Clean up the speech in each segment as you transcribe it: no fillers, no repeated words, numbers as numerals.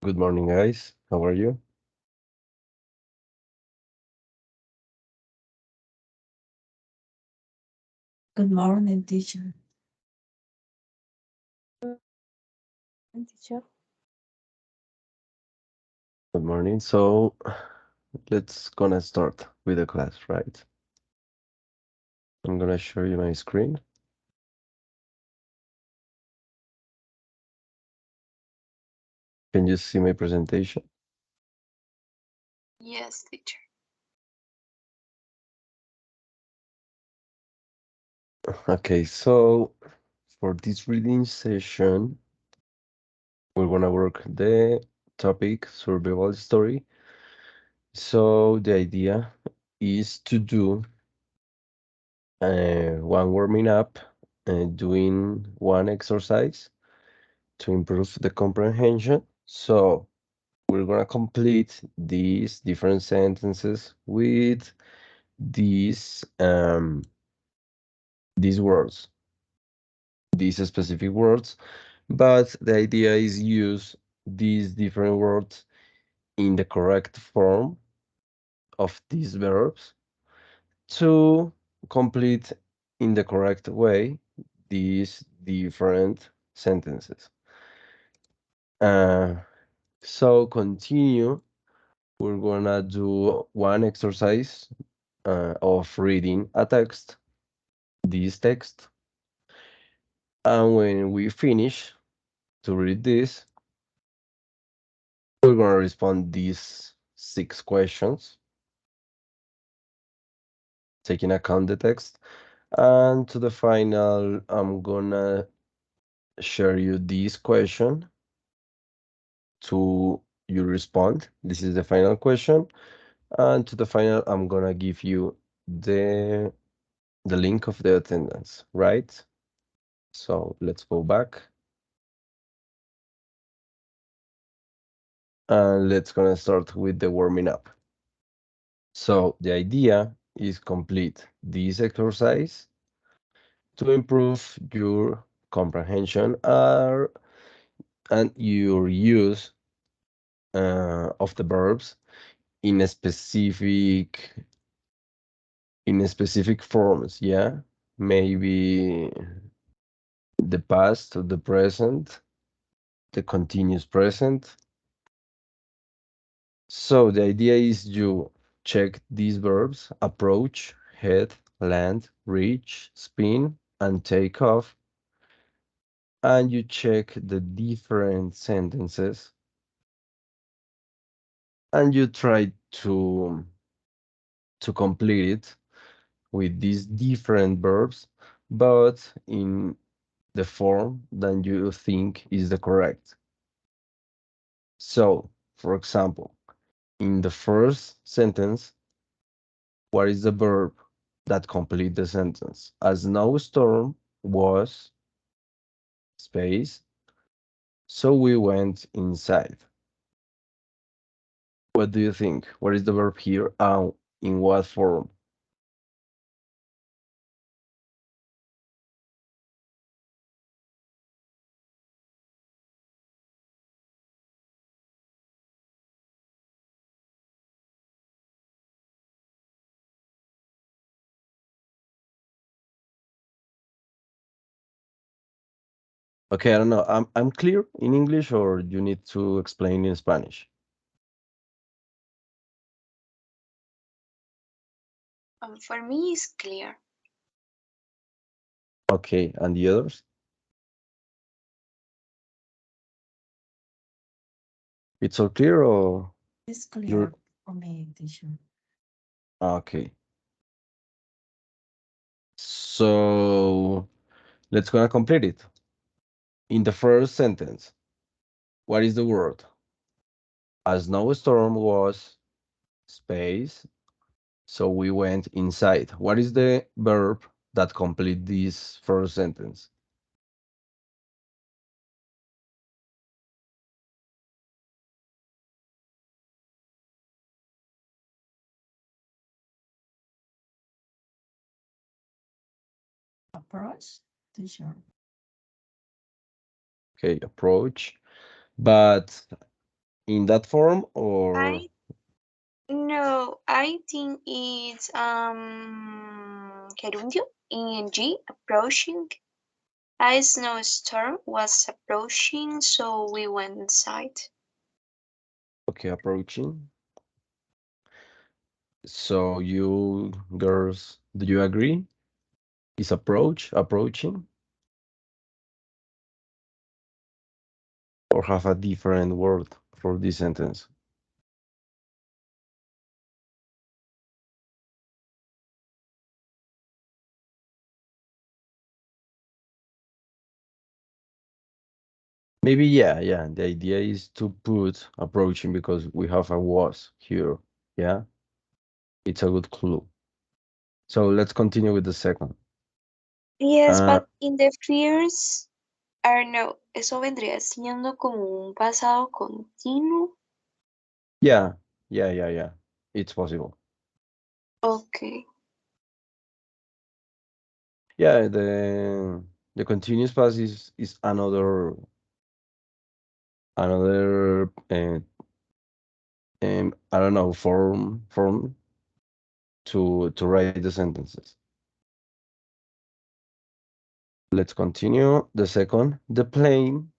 Good morning, guys. How are you? Good morning, teacher. And teacher. Good morning. So let's gonna start with the class, right? I'm gonna show you my screen. Can you see my presentation? Yes, teacher. Okay, so for this reading session, we're gonna work the topic survival story. So the idea is to do one warming up and doing one exercise to improve the comprehension. So we're gonna complete these different sentences with these words, these specific words, but the idea is use these different words in the correct form of these verbs to complete in the correct way these different sentences. Uh, so continue. We're gonna do one exercise of reading a text, this text, and when we finish to read this, we're gonna respond these 6 questions, taking account the text, and to the final, I'm gonna share you this question to you respond. This is the final question, and to the final, I'm gonna give you the the link of the attendance, right? So let's go back and let's gonna start with the warming up. So the idea is complete this exercise to improve your comprehension and your use of the verbs in a specific forms. Yeah, maybe the past, the present, the continuous present. So the idea is you check these verbs: approach, head, land, reach, spin, and take off, and you check the different sentences and you try to complete it with these different verbs, but in the form that you think is the correct. So, for example, in the first sentence, what is the verb that complete the sentence? A snowstorm was space, so we went inside. What do you think? What is the verb here and in what form? Okay, I don't know. I'm clear in English or you need to explain in Spanish? For me, it's clear. Okay, and the others? It's all clear or It's you're clear for me, teacher. okay. So let's gonna complete it. In the first sentence, what is the word? A snowstorm was space, so we went inside. What is the verb that complete this first sentence? Approach, teacher. Okay, approach. But in that form or I no, I think it's gerundio ing approaching. A snowstorm was approaching, so we went inside. okay, approaching. So you girls, do you agree? Is approaching, or have a different word for this sentence? Maybe, yeah, yeah. The idea is to put approaching because we have a was here. Yeah, it's a good clue. So let's continue with the second. Yes, Uh, but in the fears, I don't know, eso vendría siendo como un pasado continuo. yeah, yeah. It's possible. Okay. Yeah, the continuous past is another I don't know form to write the sentences. Let's continue. The second, the plane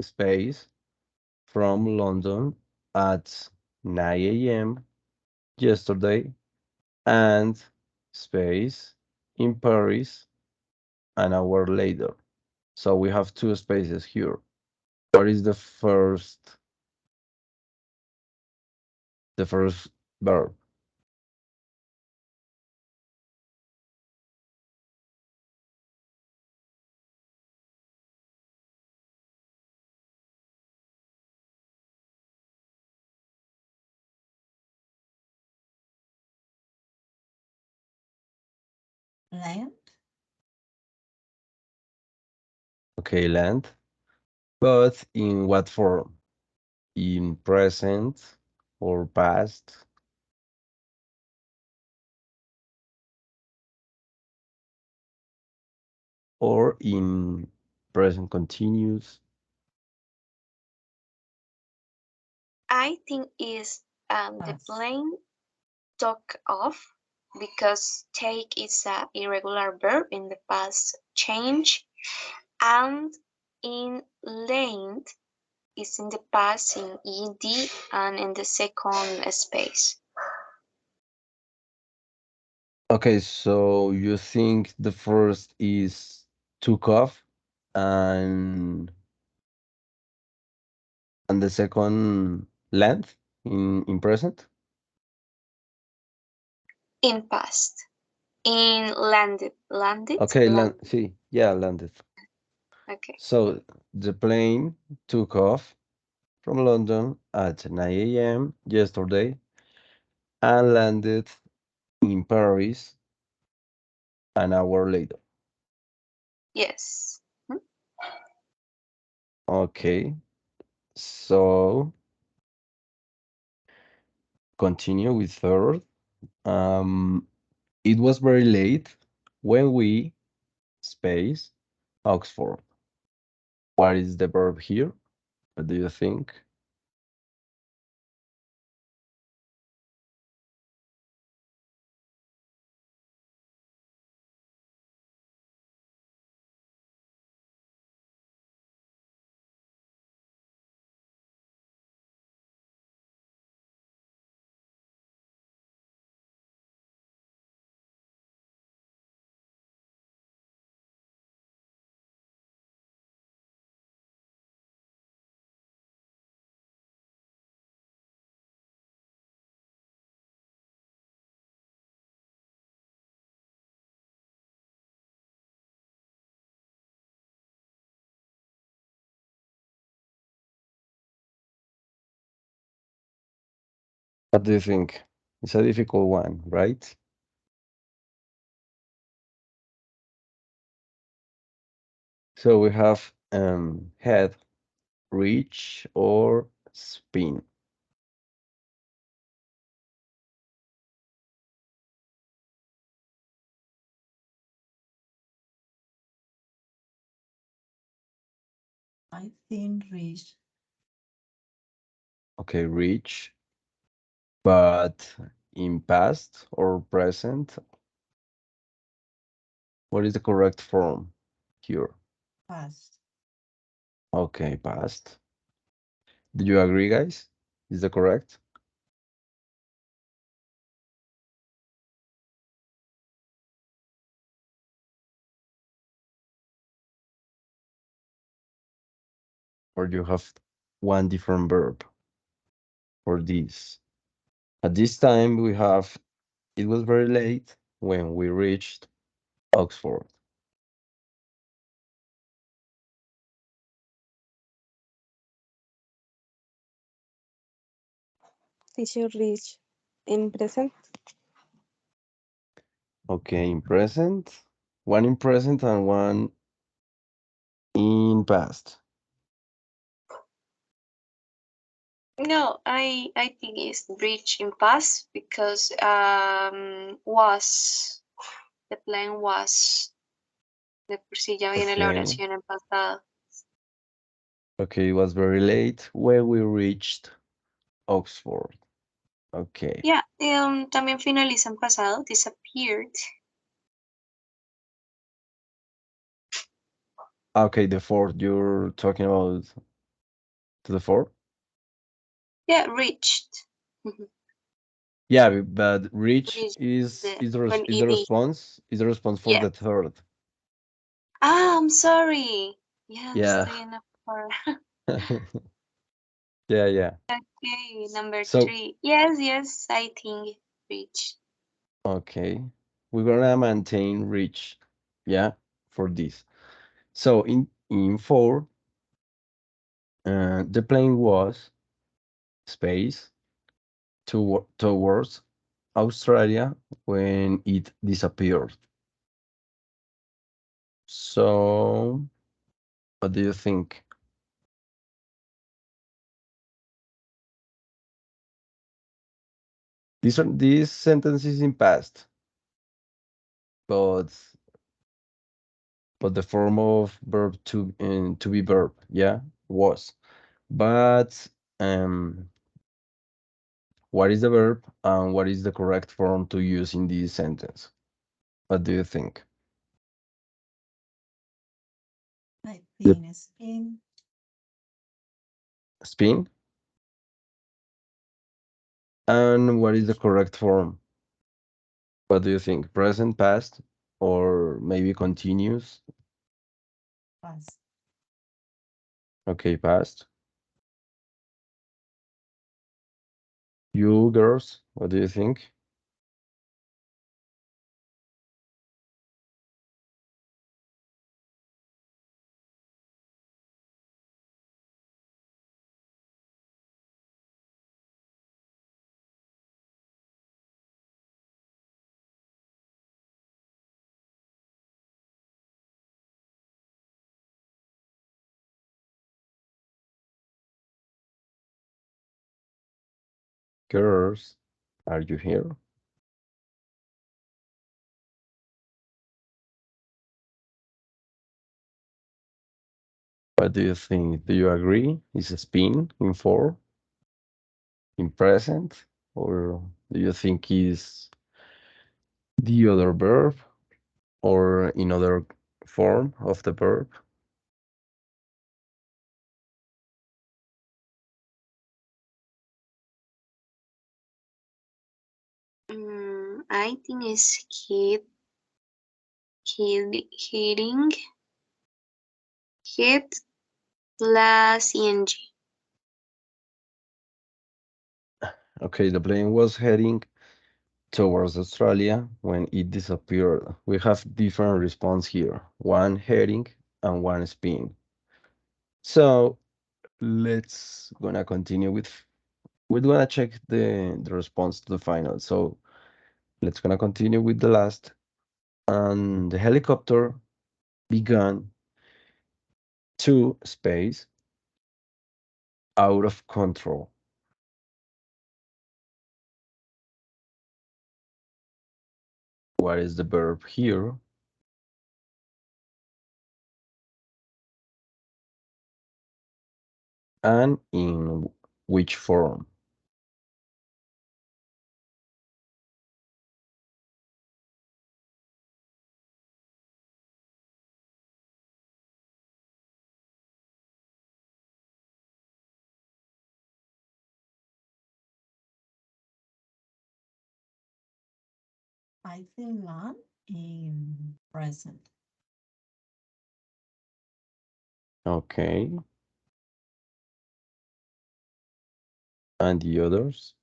space from London at 9 a.m. yesterday and space in Paris an hour later. So we have two spaces here. What is the first verb? Land? Okay, land. But in what form? In present or past or in present continuous? I think is the plane took off because take is a irregular verb in the past change and in land is in the past in ed and in the second space. Okay, so you think the first is took off and and the second land in present? In past. In landed, Okay, land. landed. See, yeah, landed. Okay. So the plane took off from London at 9 a.m. yesterday and landed in Paris an hour later. Yes. Hmm? Okay, so continue with third. Um, it was very late when we space Oxford. What is the verb here? What do you think? What do you think? It's a difficult one, right? So we have head, reach, or spin. I think reach. Okay, reach, but in past or present, what is the correct form here? Past. Okay, past. Do you agree, guys? Is that correct? Or you have one different verb for this? At this time, we have it was very late when we reached Oxford. Teacher reach in present. Okay, in present, one in present and one in past. No, I think it's bridge in past because was the plan was de por sí ya viene la Okay, oración en pasado. okay, it was very late when we reached Oxford. Okay, Yeah, también finaliza en pasado, disappeared. okay, the fourth you're talking about to the fourth? Yeah, reached. Mhm. Yeah, but reach Reached con is the ed. response for Yeah. the third. Ah, I'm sorry. Yeah, Yeah. estoy en la four. Yeah, yeah. Okay, number So, 3. Yes, yes, I think reached. okay, we're gonna maintain reach, yeah, for this. So in four, the plane was space towards Australia when it disappeared. So, what do you think? These sentences in past, but the form of verb to be verb, yeah, was. But what is the verb and what is the correct form to use in this sentence? What do you think? I The think spin. spin? And what is the correct form? What do you think? Present, past, or maybe continuous? Past. Okay, past. You girls, what do you think? Girls, are you here? What do you think? Do you agree? Is a spin in four, in present, or do you think is the other verb or in other form of the verb? I think it's hitting, hit plus ing. Okay, the plane was heading towards Australia when it disappeared. We have different response here, one heading and one spin. So let's gonna continue with we're gonna check the response to the final. So let's gonna continue with the last. And the helicopter began to space out of control. What is the verb here? And in which form? I think none in present. Okay. And the others?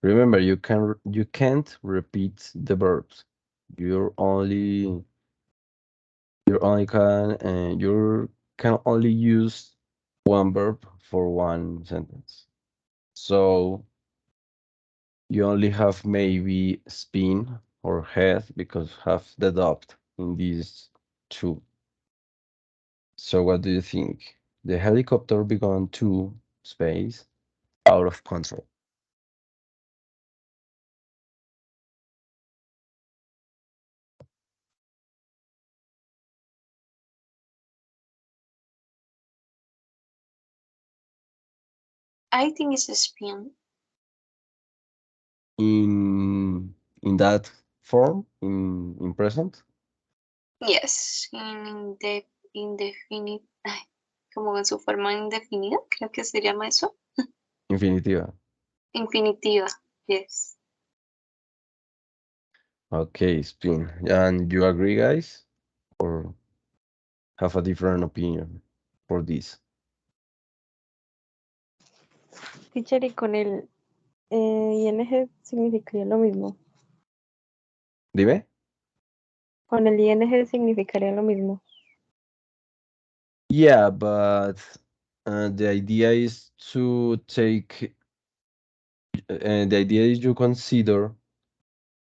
Remember, you can't repeat the verbs. You're only you can only use one verb for one sentence. So you only have maybe spin or head because have the dot in these two. So what do you think? The helicopter began to space out of control. I think it's a spin. In that form, in present, Yes, in the indefinite, ay, como en su forma indefinida, creo que se llama eso. infinitiva. Infinitiva, yes. Okay, spin. And you agree, guys? Or have a different opinion for this? Teacher, y con el ing significaría lo mismo. Dime. Con el ing significaría lo mismo. Yeah, but the idea is to take. The idea is you consider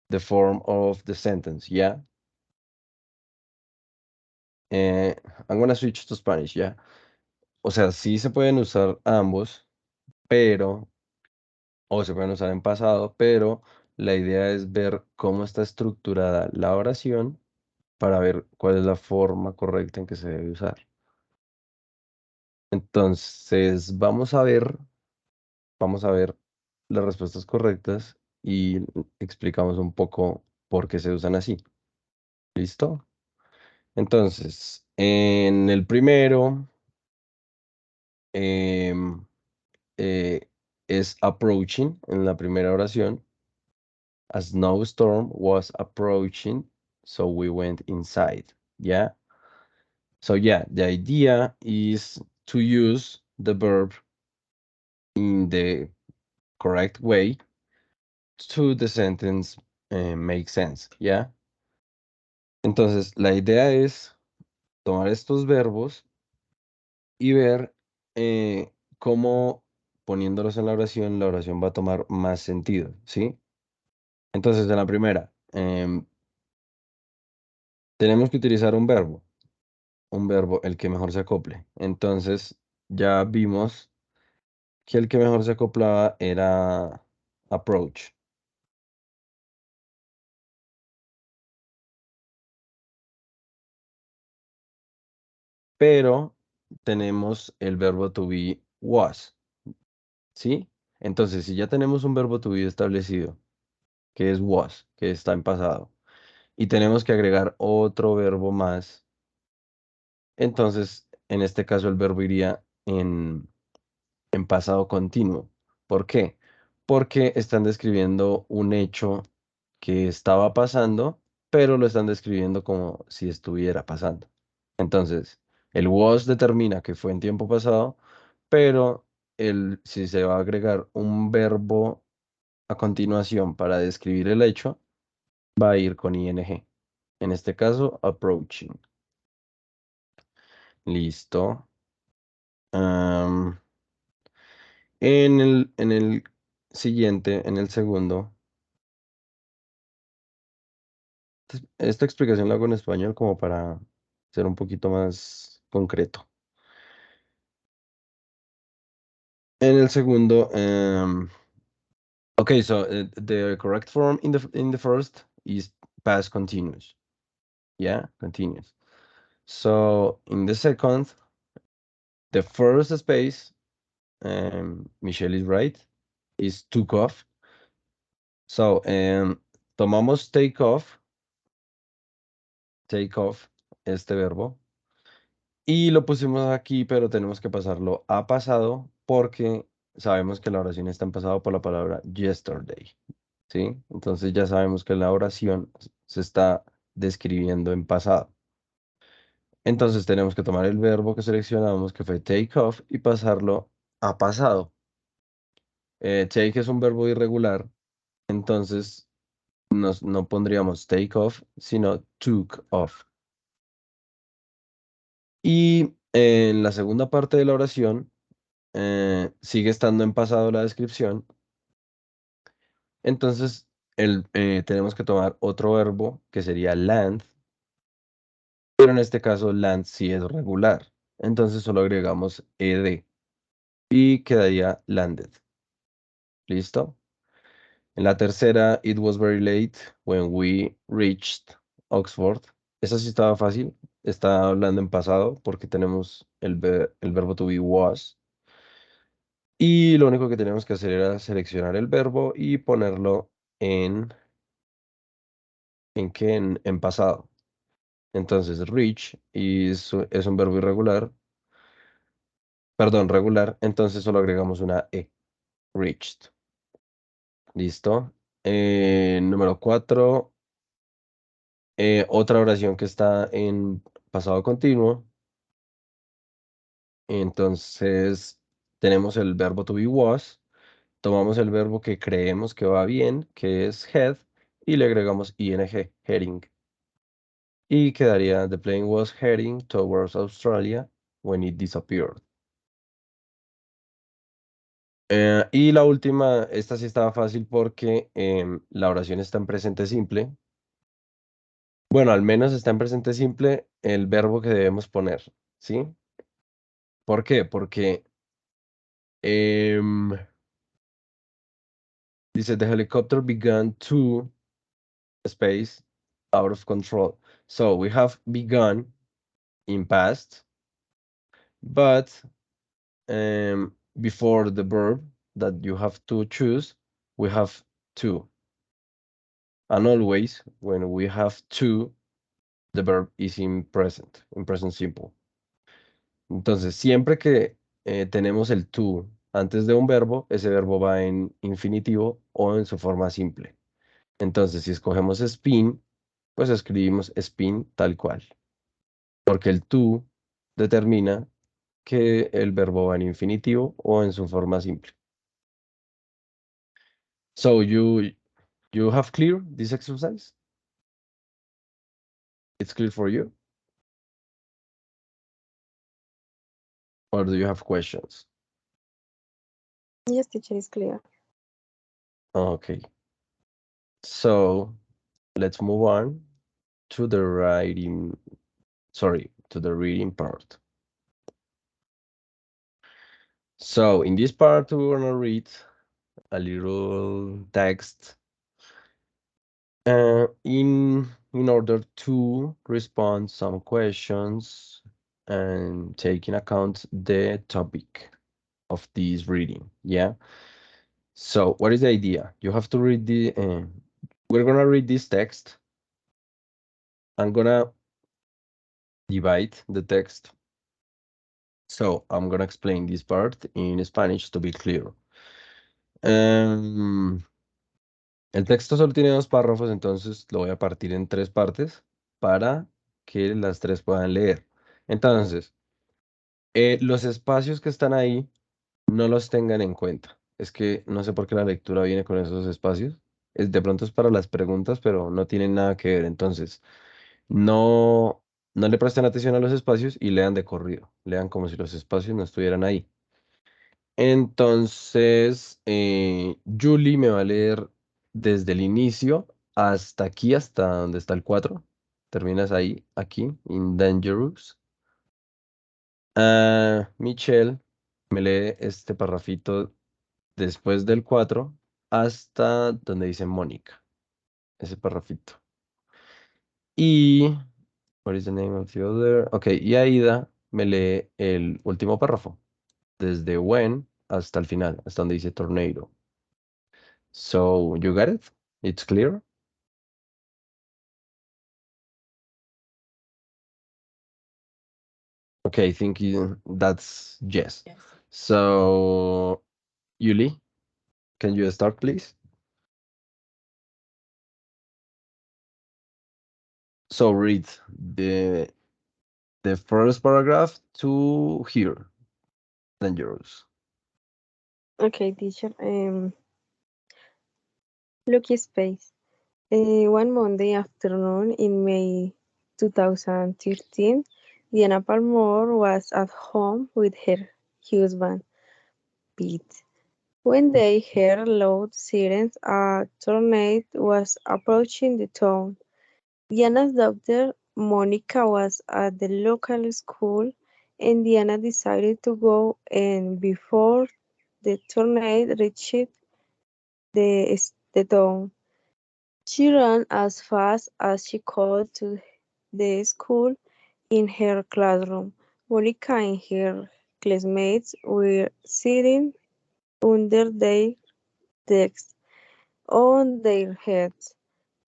the form of the sentence. Yeah. I'm gonna switch to Spanish. Yeah. O sea, sí se pueden usar ambos, pero o se pueden usar en pasado, pero la idea es ver cómo está estructurada la oración para ver cuál es la forma correcta en que se debe usar. Entonces, vamos a ver las respuestas correctas y explicamos un poco por qué se usan así. ¿Listo? Entonces, en el primero em, eh, es approaching, en la primera oración. A snowstorm was approaching, so we went inside. Yeah. So yeah, the idea is to use the verb in the correct way to the sentence make sense. Yeah. Entonces, la idea es tomar estos verbos y ver cómo poniéndolos en la oración va a tomar más sentido, ¿sí? Entonces, en la primera, tenemos que utilizar un verbo, el que mejor se acople. Entonces, ya vimos que el que mejor se acoplaba era approach. Pero tenemos el verbo to be was, ¿sí? Entonces, si ya tenemos un verbo to be establecido, que es was, que está en pasado, y tenemos que agregar otro verbo más, entonces, en este caso, el verbo iría en pasado continuo. ¿Por qué? Porque están describiendo un hecho que estaba pasando, pero lo están describiendo como si estuviera pasando. Entonces, el was determina que fue en tiempo pasado, pero si se va a agregar un verbo a continuación para describir el hecho, va a ir con ing. En este caso, approaching. Listo. Am, en el siguiente, en el segundo, esta explicación la hago en español como para ser un poquito más concreto. En el segundo, okay, so the correct form in the first is past continuous. Yeah, continuous. So in the second, the first space Michelle is right. Is took off. So, tomamos take off, este verbo, y lo pusimos aquí, pero tenemos que pasarlo a pasado porque sabemos que la oración está en pasado por la palabra yesterday, ¿sí? Entonces ya sabemos que la oración se está describiendo en pasado. Entonces tenemos que tomar el verbo que seleccionamos, que fue take off, y pasarlo a pasado. Take es un verbo irregular, entonces no pondríamos take off, sino took off. Y en la segunda parte de la oración sigue estando en pasado la descripción. Entonces tenemos que tomar otro verbo que sería land, pero en este caso land sí es regular. Entonces solo agregamos ed y quedaría landed. ¿Listo? En la tercera, it was very late when we reached Oxford. Esa sí estaba fácil. Está hablando en pasado porque tenemos el verbo to be was. Y lo único que teníamos que hacer era seleccionar el verbo y ponerlo ¿en qué? En pasado. Entonces, reach es un verbo irregular, perdón, regular, entonces solo agregamos una E, reached. ¿Listo? Número 4, otra oración que está en pasado continuo. Entonces, tenemos el verbo to be was. Tomamos el verbo que creemos que va bien, que es head, y le agregamos ing, heading. Y quedaría, the plane was heading towards Australia when it disappeared. Y la última, esta sí estaba fácil porque la oración está en presente simple. Bueno, al menos está en presente simple el verbo que debemos poner, ¿sí? ¿Por qué? Porque em, dice, the helicopter began to space out of control. So we have begun in past, but before the verb that you have to choose, we have to. And always, when we have to, the verb is in present simple. Entonces, siempre que tenemos el to antes de un verbo, ese verbo va en infinitivo o en su forma simple. Entonces, si escogemos spin, pues escribimos spin tal cual, porque el to determina que el verbo va en infinitivo o en su forma simple. So you have clear this exercise? It's clear for you? Or do you have questions? Yes, teacher, is clear. Okay. So let's move on to the writing, to the reading part. So in this part, we're gonna read a little text in order to respond some questions and take in account the topic of this reading. Yeah. So what is the idea? You have to read we're gonna read this text. I'm gonna divide the text. So I'm gonna explain this part in Spanish to be clear. El texto solo tiene 2 párrafos, entonces lo voy a partir en 3 partes para que las 3 puedan leer. Entonces, los espacios que están ahí no los tengan en cuenta. Es que no sé por qué la lectura viene con esos espacios. De pronto es para las preguntas, pero no tienen nada que ver. Entonces, no le presten atención a los espacios y lean de corrido. Lean como si los espacios no estuvieran ahí. Entonces, Julie me va a leer desde el inicio hasta aquí, hasta donde está el 4. Terminas ahí, aquí, in Dangerous. Michelle me lee este parrafito después del 4 hasta donde dice Mónica. Ese parrafito. Y, what is the name of the other? Ok, y Aida me lee el último párrafo, desde when hasta el final, hasta donde dice tornado. So, you got it? It's clear? Okay, I think that's yes. Yes. So, Yuli, can you start, please? So read the first paragraph to here, then yours. Okay, teacher. Lucky space. One Monday afternoon in May 2013, Diana Palmore was at home with her husband, Pete. When they heard loud sirens, a tornado was approaching the town. Diana's daughter, Monica, was at the local school, and Diana decided to go and before the tornado reached the town. She ran as fast as she could to the school. In her classroom, Monica and her classmates were sitting under their desks on their heads.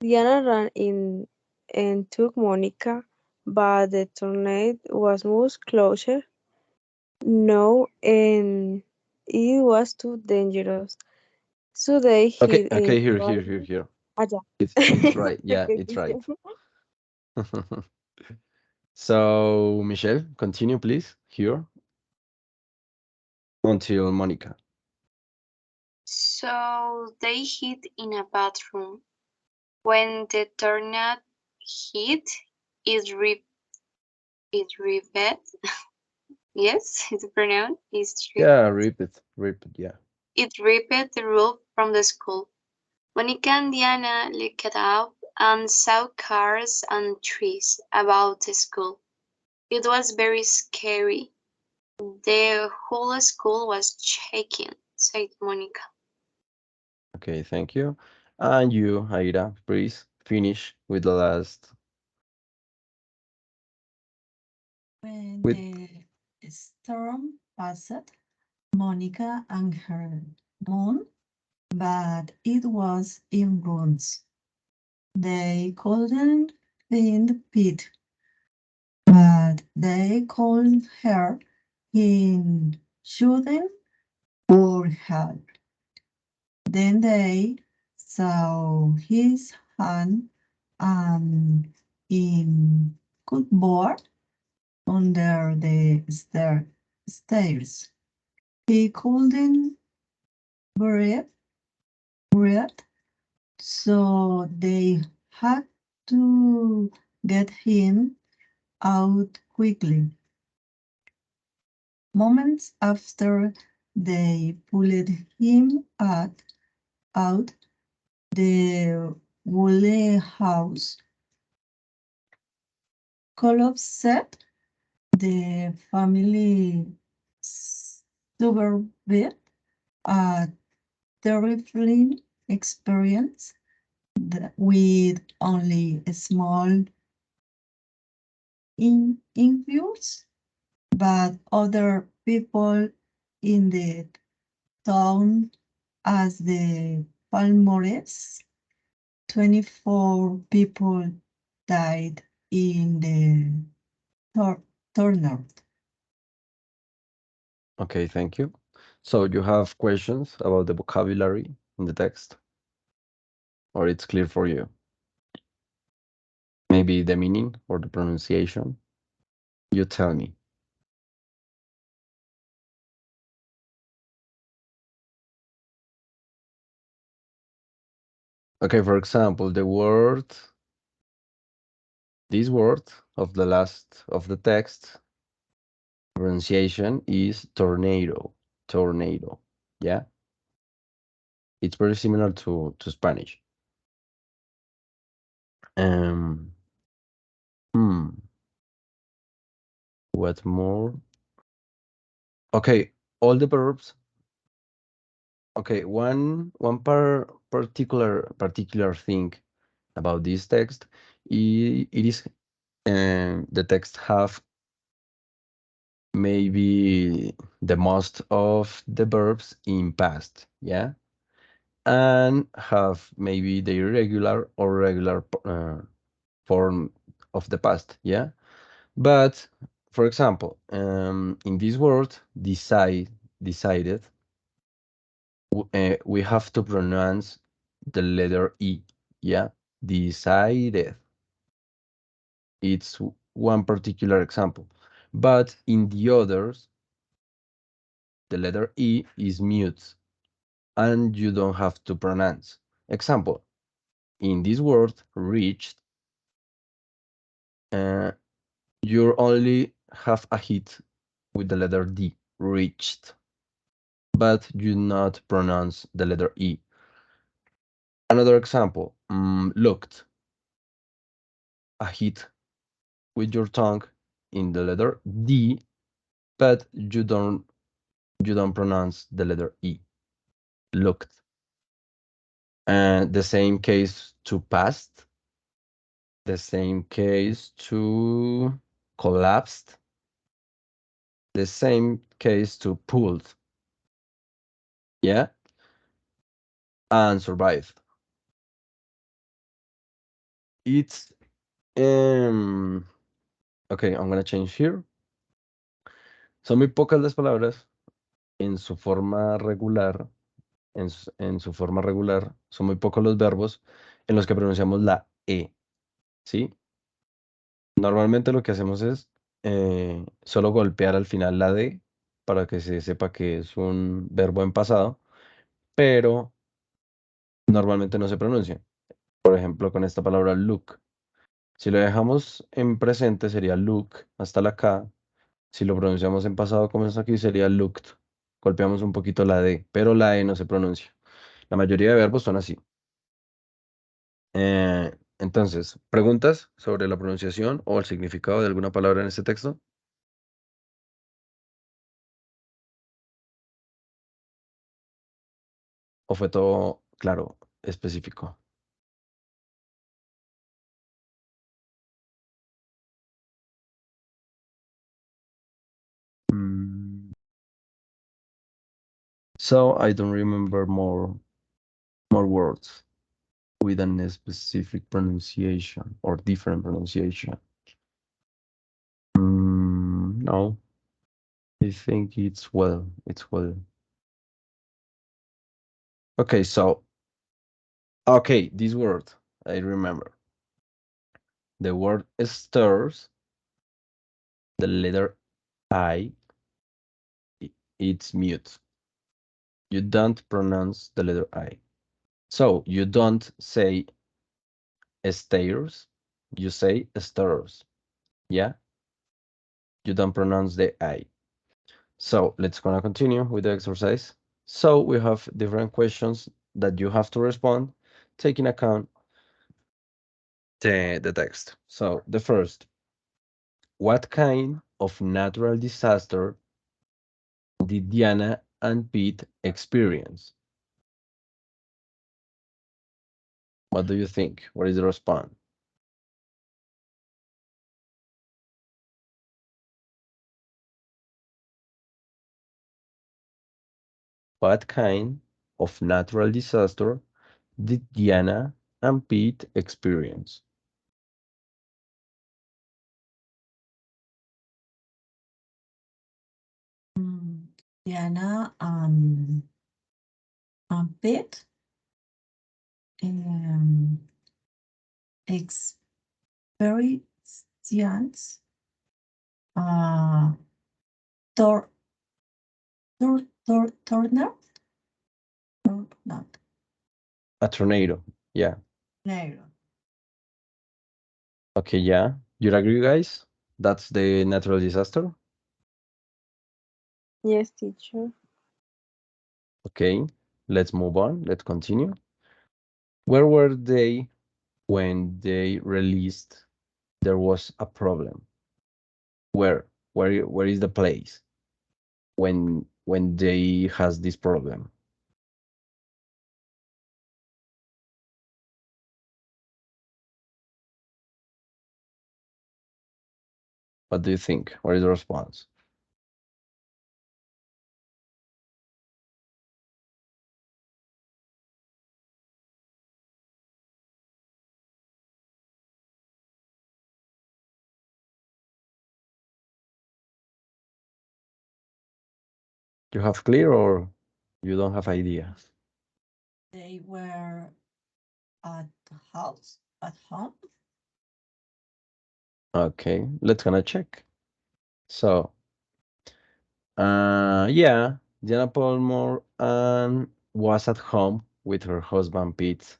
Diana ran in and took Monica, but the tornado was much closer now and it was too dangerous. So they Okay, hid in okay, here, here, here, private. here. Ah, yeah. It's right. Yeah, Okay, it's teacher. right. So, Michelle, continue, please, here until Monica. So they hid in a bathroom. When the tornado hit, it ripped. Yes, it's pronounced. Yeah, repeat, yeah. It ripped the roof from the school. Monica and Diana looked up and saw cars and trees about the school. It was very scary. The whole school was shaking, said Monica. Okay, thank you. And you, Aira, please finish with the last. When With the storm passed, Monica and her moon, but it was in ruins. They couldn't find Pete, but they called her in shooting for help. Then they saw his hand and in cupboard under the stairs. He couldn't breathe, breathe, so they had to get him out quickly. Moments after they pulled him out, the Woolley house collapsed. The family survived a terrifying experience with only a small influence, but other people in the town as the Palmores. 24 people died in the tornado. okay, thank you. So you have questions about the vocabulary in the text, or it's clear for you? Maybe the meaning or the pronunciation? You tell me. Okay, for example, this word of the last of the text pronunciation is tornado, tornado. Yeah, it's very similar to Spanish. Um, hmm, what more? Okay, all the verbs. Okay, one particular thing about this text, it is the text have maybe the most of the verbs in past, yeah, and have maybe the irregular or regular form of the past, yeah. But for example, in this word, decided, we have to pronounce the letter E, yeah, decided. It's one particular example. But in the others, the letter E is mute and you don't have to pronounce. Example, in this word, reached, uh, you only have a hit with the letter D, reached, but you not pronounce the letter E. Another example, looked, a hit with your tongue in the letter D, but you don't pronounce the letter E, looked. And the same case to past, the same case to collapsed, the same case to pulled, yeah, and survived. It's okay, I'm gonna change here. Son muy pocas las palabras en su forma regular, en su forma regular, son muy pocos los verbos en los que pronunciamos la E, ¿sí? Normalmente lo que hacemos es solo golpear al final la D para que se sepa que es un verbo en pasado, pero normalmente no se pronuncia. Por ejemplo, con esta palabra look. Si lo dejamos en presente sería look hasta la K. Si lo pronunciamos en pasado como es aquí sería looked. Golpeamos un poquito la D, pero la E no se pronuncia. La mayoría de verbos son así. Entonces, ¿preguntas sobre la pronunciación o el significado de alguna palabra en este texto? ¿O fue todo claro, específico? Mm, So I don't remember more words with a specific pronunciation or different pronunciation. No, I think it's well. Okay, so okay, this word I remember. The word stirs, the letter I, it's mute. You don't pronounce the letter I. So you don't say stairs, you say stairs. Yeah, you don't pronounce the I. So let's gonna continue with the exercise. So we have different questions that you have to respond, taking account the text. So the first, what kind of natural disaster did Diana and Pete experience? What do you think? What is the response? What kind of natural disaster did Diana and Pete experience? Diana and Pete experience tor tornado or not A tornado. Yeah. tornado. Okay, yeah. You agree, guys? That's the natural disaster? Yes, teacher. Okay, let's move on. Let's continue. Where were they when they released There Was a Problem? Where? Where is the place when they has this problem? What do you think? What is the response? You have clear or you don't have idea? They were at the house, at home. Okay, let's gonna check. So, yeah, Diana Palmer was at home with her husband Pete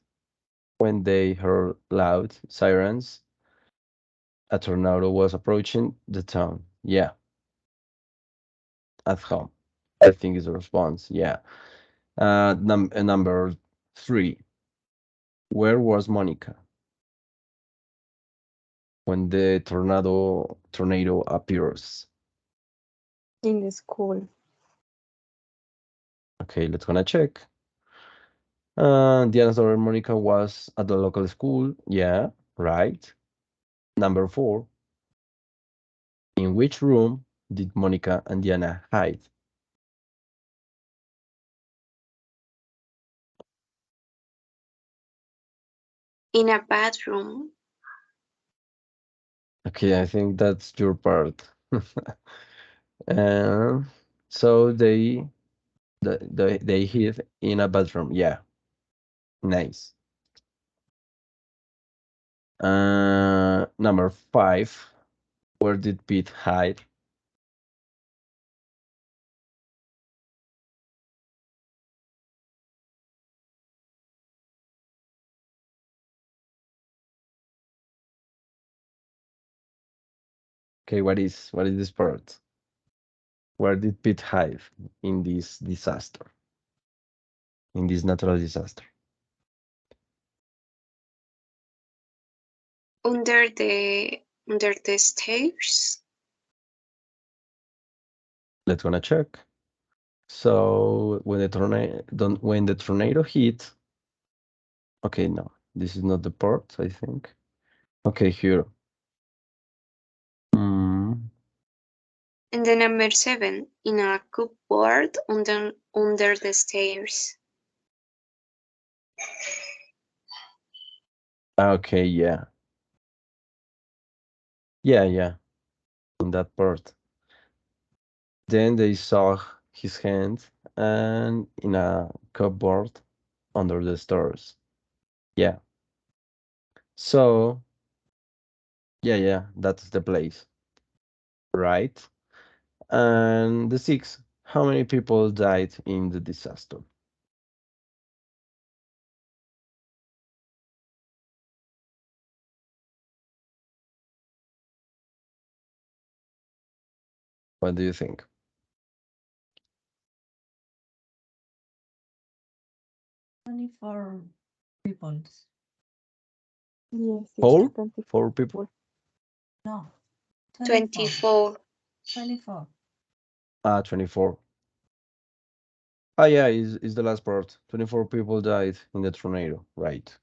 when they heard loud sirens. A tornado was approaching the town. Yeah, at home. I think is the response. Yeah. Number 3. Where was Monica when the tornado appears? In the school. Okay, let's gonna check. Diana's daughter Monica was at the local school. Yeah, right. Number 4. In which room did Monica and Diana hide? In a bathroom. Okay, I think that's your part. Um, so they hid in a bathroom. Yeah, nice. Number 5. Where did Pete hide? Okay, what is this part? Where did Pete hide in this disaster? In this natural disaster? Under the stairs. Let's gonna check. So when the tornado hit, okay, no, this is not the part, I think. Okay, here. Mm, And the number 7, in a cupboard under the stairs. okay, yeah. Yeah, in that part. Then they saw his hand and in a cupboard under the stairs. Yeah. So, yeah, that's the place, right? And the 6, how many people died in the disaster? What do you think? 24 people. Yes, it's Four? 24. 4 people? No, 24. 24. 24. Ah, yeah, is the last part. 24 people died in the tornado. Right.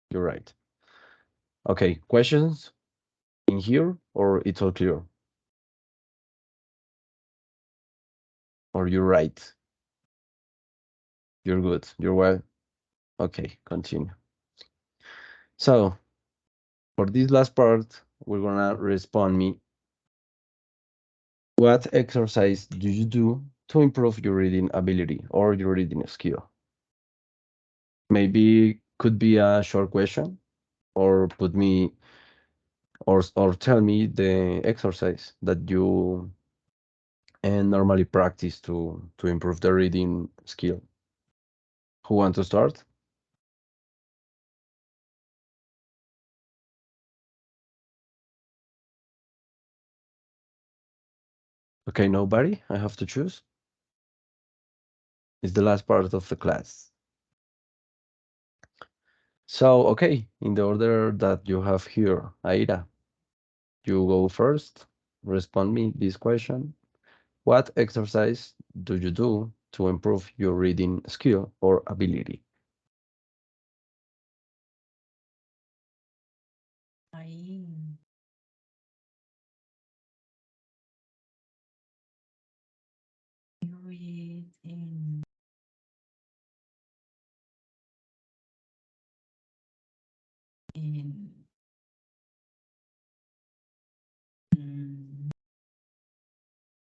You're right. Okay, questions in here or it's all clear? Or you're right? You're good. You're well. Okay, continue. So, for this last part, we're gonna respond me. What exercise do you do to improve your reading ability or your reading skill? Maybe could be a short question, or put me or tell me the exercise that you normally practice to improve the reading skill. Who want to start? Okay, nobody. I have to choose. It's the last part of the class. So, okay, in the order that you have here, Aira, you go first. Respond me this question. What exercise do you do to improve your reading skill or ability? I read in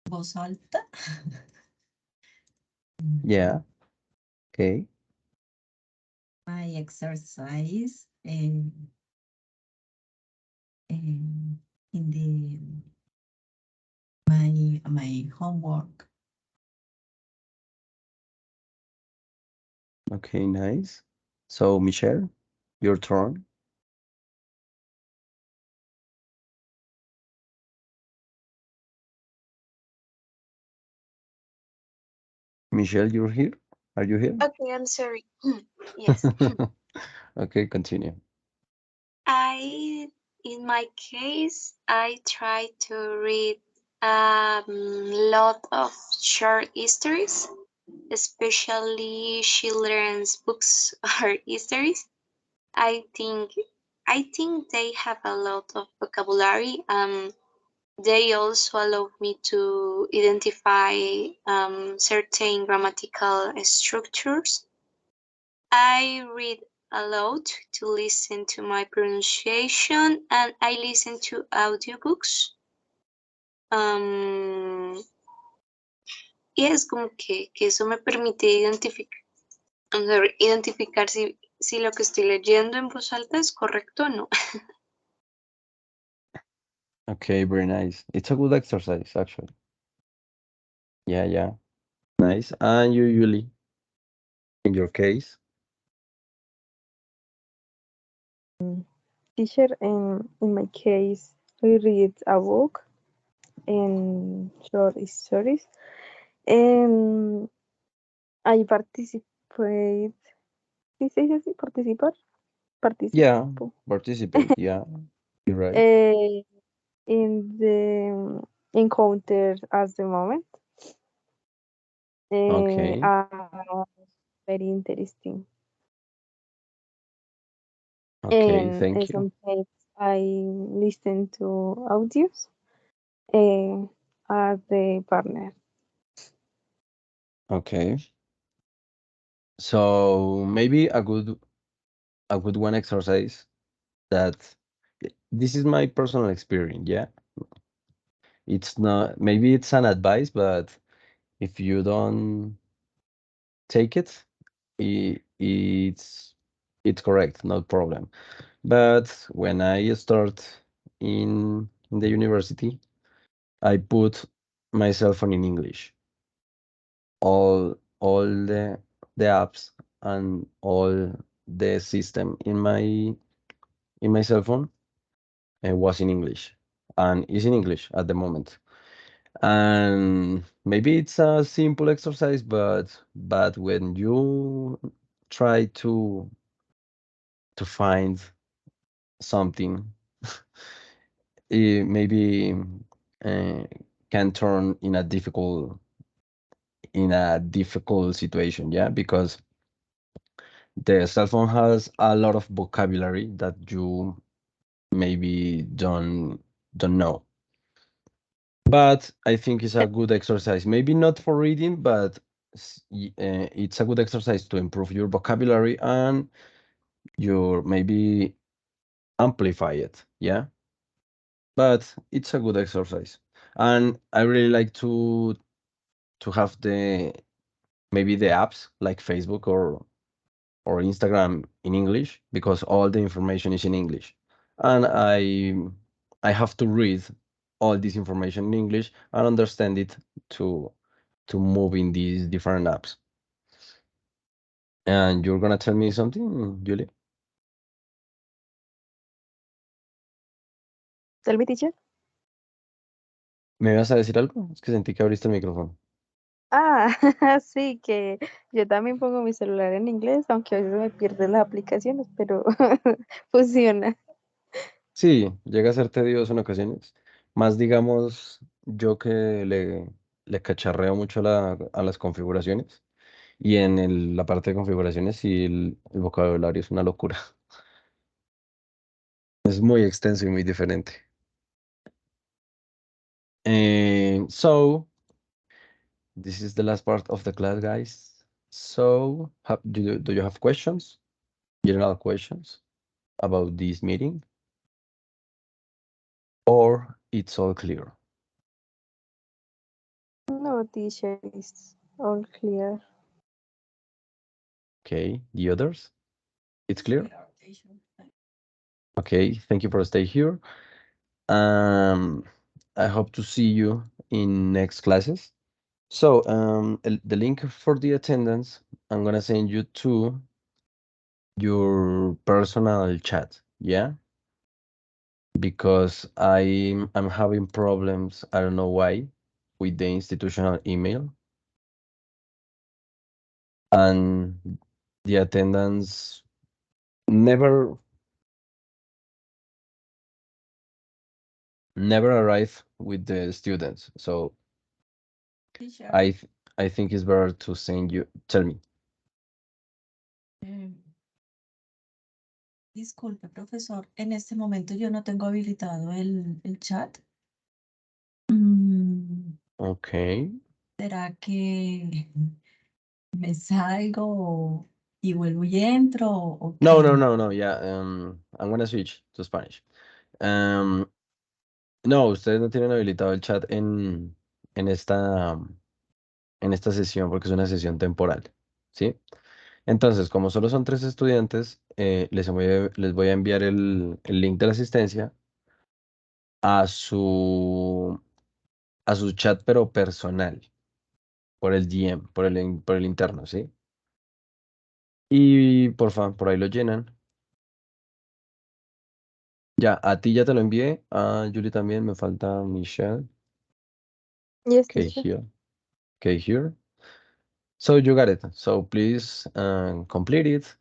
voz alta. Yeah. Okay. My exercise in the my homework. Okay, nice. So, Michelle, your turn. Michelle, you're here? Are you here? Okay, I'm sorry. Yes. Okay, continue. In my case, I try to read a lot of short histories, especially children's books or histories. I think I think they have a lot of vocabulary. They also allow me to identify certain grammatical structures. I read aloud to listen to my pronunciation and I listen to audiobooks. Um, y es como que eso me permite identificar si lo que estoy leyendo en voz alta es correcto o no. Okay, very nice. It's a good exercise, actually. Yeah, yeah. Nice. And you, Yuli, in your case? Teacher, in my case, we read a book and short stories, and I participate. ¿Sí se dice así? Participar. Yeah, Participo. participate. Yeah, you're right. eh, in the encounter at the moment. Okay, Are very interesting. okay, And thank you. sometimes I listen to audios uh, as the partner. Okay. So maybe a good one exercise that this is my personal experience, yeah. It's not, maybe it's an advice, but if you don't take it, it's correct, no problem. But when I start in the university, I put my cell phone in English. All the apps and all the system in my cell phone was in English and is in English at the moment. And maybe it's a simple exercise, but when you try to find something, it maybe uh, can turn in a difficult situation, yeah, because the cell phone has a lot of vocabulary that you maybe don't know. But I think it's a good exercise. Maybe not for reading, but it's a good exercise to improve your vocabulary and your maybe amplify it. Yeah, but it's a good exercise, and I really like to have maybe the apps like Facebook or Instagram in English because all the information is in English, and I have to read all this information in English and understand it to to move in these different apps. And you're gonna tell me something, Julie? Tell me, teacher. ¿Me vas a decir algo? Es que sentí que abriste el micrófono. Ah, sí, que yo también pongo mi celular en inglés, aunque a veces me pierden las aplicaciones, pero funciona. Sí, llega a ser tedioso en ocasiones. Más digamos, yo que le cacharreo mucho a las configuraciones. Y en la parte de configuraciones, sí, el vocabulario es una locura. Es muy extenso y muy diferente. So, this is the last part of the class, guys. So, do you have questions? General questions about this meeting? Or it's all clear? No, teacher, All clear. Okay, the others? It's clear? Clear, teacher. Okay, thank you for stay here. Um, I hope to see you in next classes. So, the link for the attendance, I'm gonna send you to your personal chat, yeah? Because I'm having problems, I don't know why, with the institutional email. And the attendance never arrive with the students. So Teacher, I th I think it's better to send you. Tell me. eh, disculpe, profesor, en este momento yo no tengo habilitado el chat. Okay. ¿Será que me salgo y vuelvo y entro o No, no, qué? no, no. Yeah. I'm gonna switch to Spanish. No, ustedes no tienen habilitado el chat en esta en esta sesión porque es una sesión temporal, ¿sí? Entonces, como solo son 3 estudiantes, les voy a enviar el link de la asistencia a a su chat, pero personal, por el DM, por el interno, ¿sí? Y por favor, por ahí lo llenan. Ya, a ti ya te lo envié, a Julie también, me falta Michelle. Yes, Okay, teacher. here. Okay, here. So you got it. So please complete it.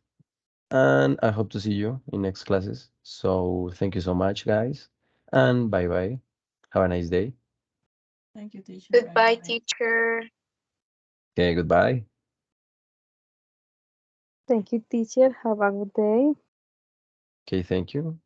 And I hope to see you in next classes. So thank you so much, guys. And bye bye. Have a nice day. Thank you, teacher. Goodbye, Bye-bye. teacher. Okay, goodbye. Thank you, teacher. Have a good day. Okay, thank you.